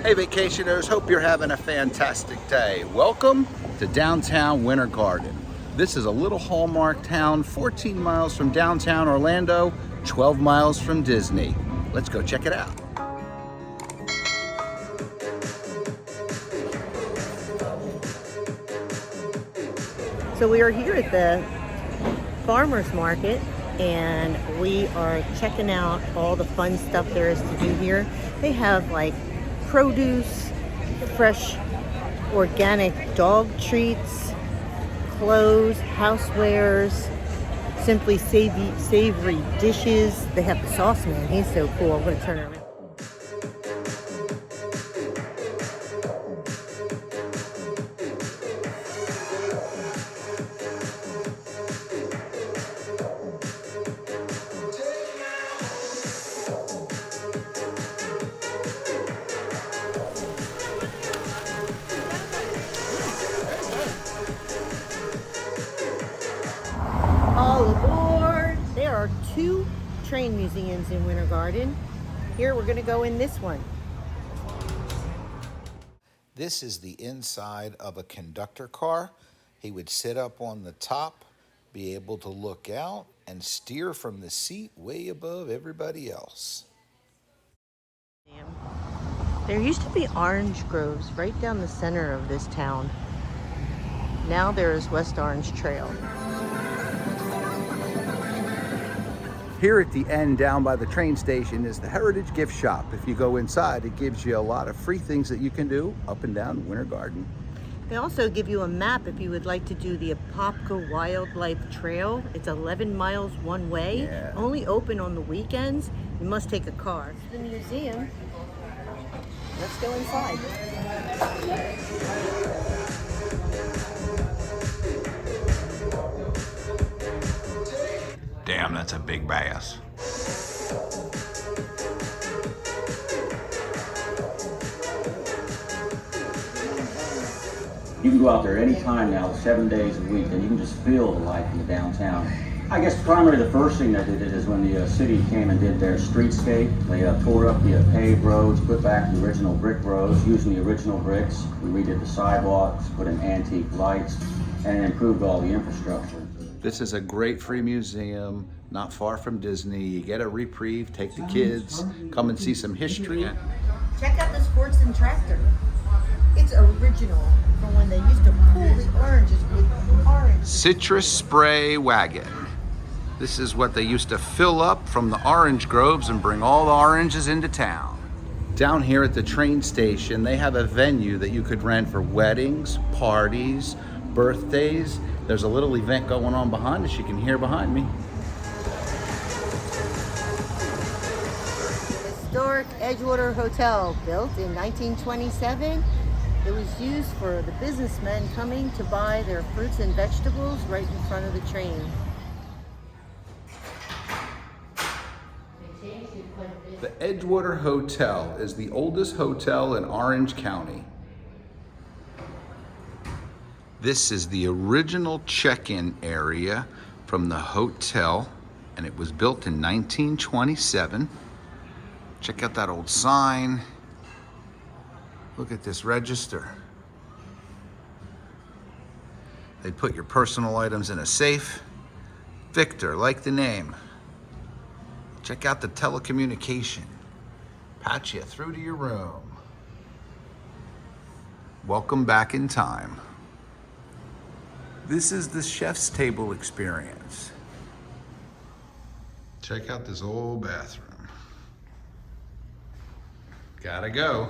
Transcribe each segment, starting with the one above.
Hey vacationers, hope you're having a fantastic day. Welcome to downtown Winter Garden. This is a little Hallmark town, 14 miles from downtown Orlando, 12 miles from Disney. Let's go check it out. So we are here at the farmer's market and we are checking out all the fun stuff there is to do here. They have like produce, fresh organic dog treats, clothes, housewares, simply savory dishes. They have the sauce man, he's so cool. I'm gonna turn it around. All aboard! There are 2 train museums in Winter Garden. Here we're going to go in this one. This is the inside of a conductor car. He would sit up on the top, be able to look out, and steer from the seat way above everybody else. There used to be orange groves right down the center of this town. Now there is West Orange Trail. Here at the end down by the train station is the Heritage Gift Shop. If you go inside, it gives you a lot of free things that you can do up and down Winter Garden. They also give you a map if you would like to do the Apopka Wildlife Trail. It's 11 miles one way, only open on the weekends. You must take a car. It's the museum. Let's go inside. Damn, that's a big bass. You can go out there anytime now, 7 days a week, and you can just feel the life in the downtown. I guess primarily the first thing that they did is when the city came and did their streetscape, they tore up the paved roads, put back the original brick roads, using the original bricks. We redid the sidewalks, put in antique lights, and improved all the infrastructure. This is a great free museum, not far from Disney. You get a reprieve, take the kids, come and see some history. Check out the Sports and Tractor. It's original from when they used to pull the oranges with orange. Citrus spray wagon. This is what they used to fill up from the orange groves and bring all the oranges into town. Down here at the train station, they have a venue that you could rent for weddings, parties, birthdays. There's a little event going on behind us. You can hear behind me. Historic Edgewater Hotel, built in 1927. It was used for the businessmen coming to buy their fruits and vegetables right in front of the train. The Edgewater Hotel is the oldest hotel in Orange County. This is the original check-in area from the hotel, and it was built in 1927. Check out that old sign. Look at this register. They put your personal items in a safe. Victor, like the name. Check out the telecommunication. Patch you through to your room. Welcome back in time. This is the chef's table experience. Check out this old bathroom. Gotta go.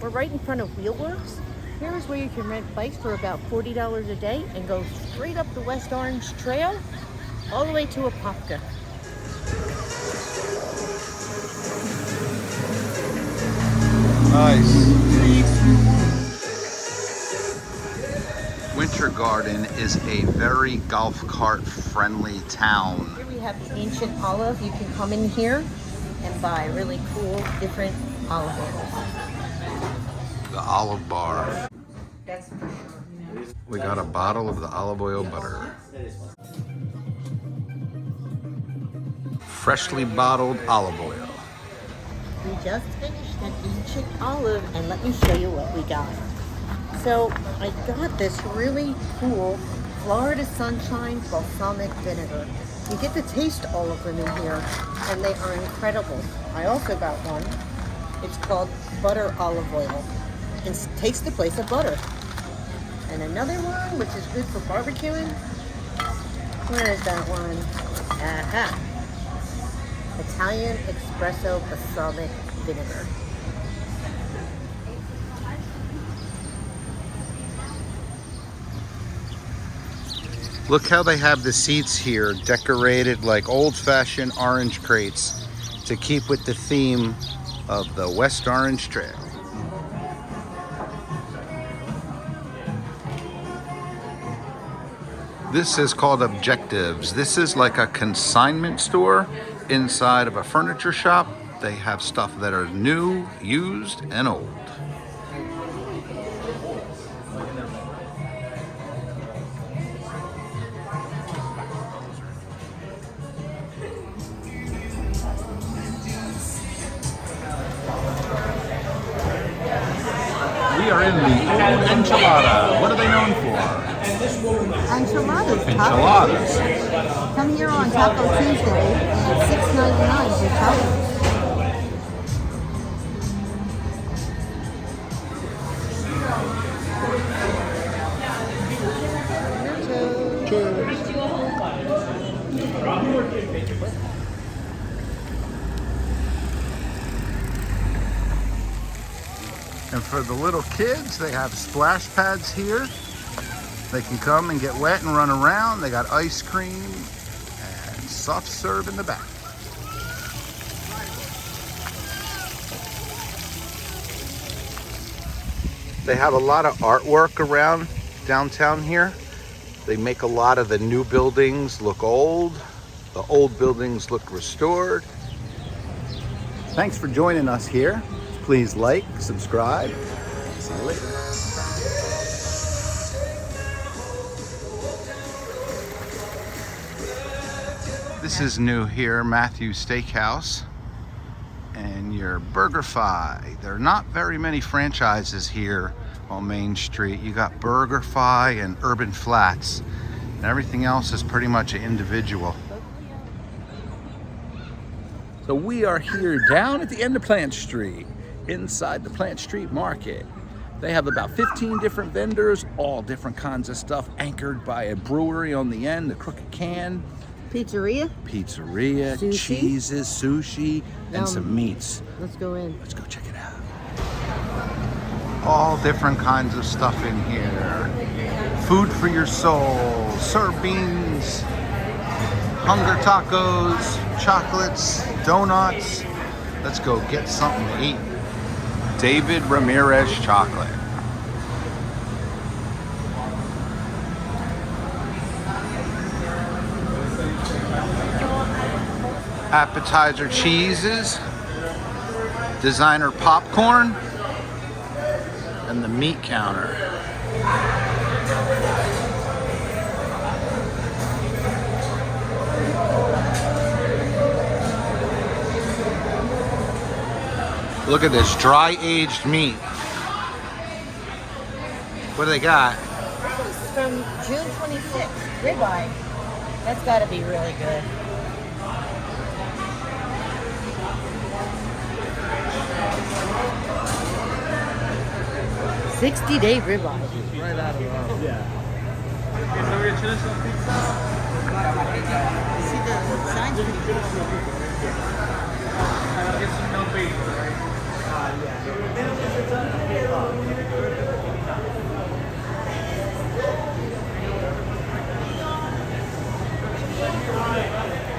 We're right in front of Wheelworks. Here's where you can rent bikes for about $40 a day and go straight up the West Orange Trail all the way to Apopka. Nice. Winter Garden is a very golf cart friendly town. Here we have the Ancient Olive. You can come in here and buy really cool, different olive oils. The olive bar. That's for sure. We got a bottle of the olive oil butter. Freshly bottled olive oil. We just finished an ancient olive, and let me show you what we got. So I got this really cool Florida Sunshine balsamic vinegar. You get to taste all of them in here, and they are incredible. I also got one. It's called butter olive oil. It takes the place of butter. And another one, which is good for barbecuing. Where is that one? Aha! Italian espresso balsamic vinegar. Look how they have the seats here decorated like old-fashioned orange crates to keep with the theme of the West Orange Trail. This is called Objectives. This is like a consignment store inside of a furniture shop. They have stuff that are new, used, and old. We are in the old enchilada. What are they known for? Enchiladas. Enchiladas. Come here on Taco Tuesday, and $6.99 for tacos. And for the little kids, they have splash pads here. They can come and get wet and run around. They got ice cream and soft serve in the back. They have a lot of artwork around downtown here. They make a lot of the new buildings look old. The old buildings look restored. Thanks for joining us here. Please like, subscribe. See you later. This is new here, Matthew's Steakhouse and your Burgerfi. There are not very many franchises here on Main Street. You got Burgerfi and Urban Flats, and everything else is pretty much an individual. So we are here down at the end of Plant Street, inside the Plant Street Market. They have about 15 different vendors, all different kinds of stuff, anchored by a brewery on the end, the Crooked Can. Pizzeria? Pizzeria, Sushi? cheeses, sushi, and some meats. Let's go in. Let's go check it out. All different kinds of stuff in here. Food for your soul, serve beans, hunger tacos, chocolates, donuts. Let's go get something to eat. David Ramirez chocolate. Appetizer cheeses, designer popcorn, and the meat counter. Look at this dry aged meat. What do they got? This is from June 26th, ribeye. That's got to be really good. $60-day ribeye. Right out of the oven. Yeah. See the signs pretty cool. Get some no bacon, right?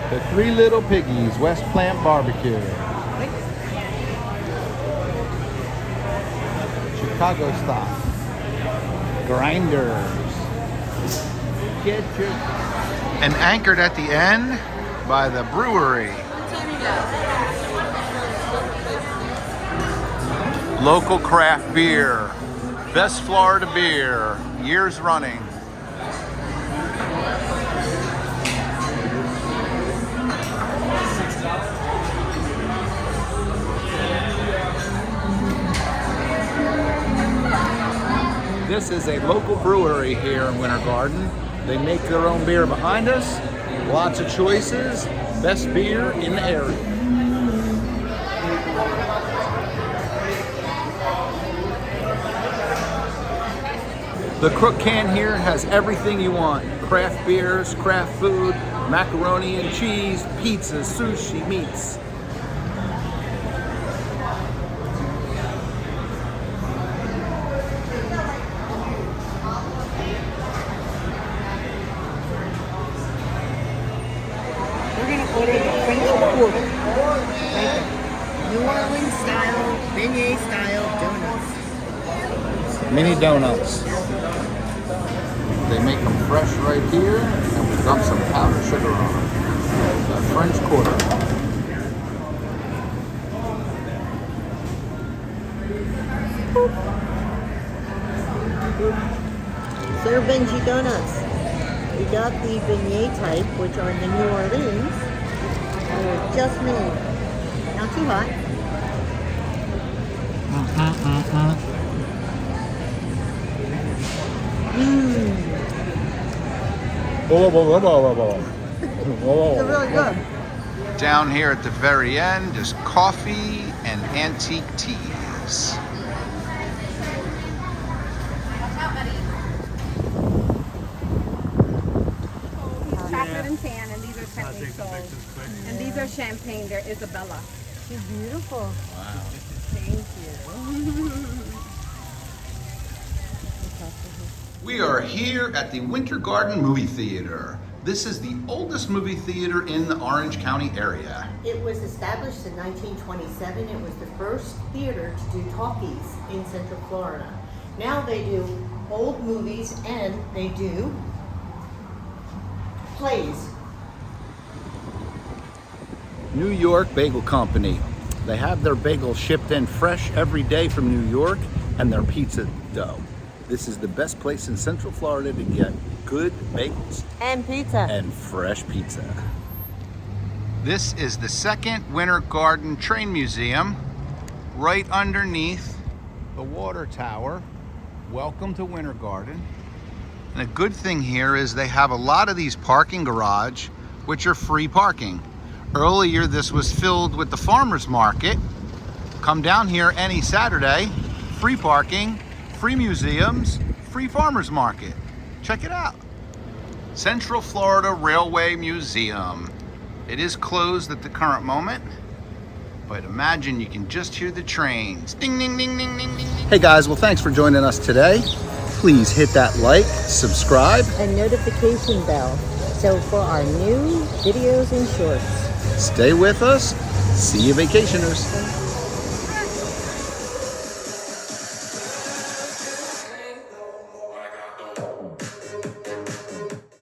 The Three Little Piggies, West Plant Barbecue. Chicago style. Grinders. Get your... And anchored at the end by the brewery. Local craft beer. Best Florida beer, years running. This is a local brewery here in Winter Garden. They make their own beer behind us. Lots of choices. Best beer in the area. The Crook Can here has everything you want. Craft beers, craft food, macaroni and cheese, pizza, sushi, meats. New Orleans style, beignet style donuts. Mini donuts. They make them fresh right here, and we dump some powdered sugar on them. A French Quarter. Sir Benji donuts. We got the beignet type, which are the New Orleans. They're just made. Not too hot. They're really good. Down here at the very end is coffee and antique teas. Chocolate and tan, and these are Champagne Soul. And these are Champagne. They're Isabella. She's beautiful. Wow. Thank you. We are here at the Winter Garden Movie Theater. This is the oldest movie theater in the Orange County area. It was established in 1927. It was the first theater to do talkies in Central Florida. Now they do old movies and they do plays. New York Bagel Company. They have their bagels shipped in fresh every day from New York and their pizza dough. This is the best place in Central Florida to get good bagels. And pizza. And fresh pizza. This is the second Winter Garden Train Museum right underneath the water tower. Welcome to Winter Garden. And a good thing here is they have a lot of these parking garage, which are free parking. Earlier, this was filled with the farmers market. Come down here any Saturday, free parking, free museums, free farmers market. Check it out. Central Florida Railway Museum. It is closed at the current moment, but imagine you can just hear the trains. Ding, ding, ding, ding, ding, ding. Hey guys, well thanks for joining us today. Please hit that like, subscribe, and notification bell. So for our new videos and shorts. stay with us. See you vacationers.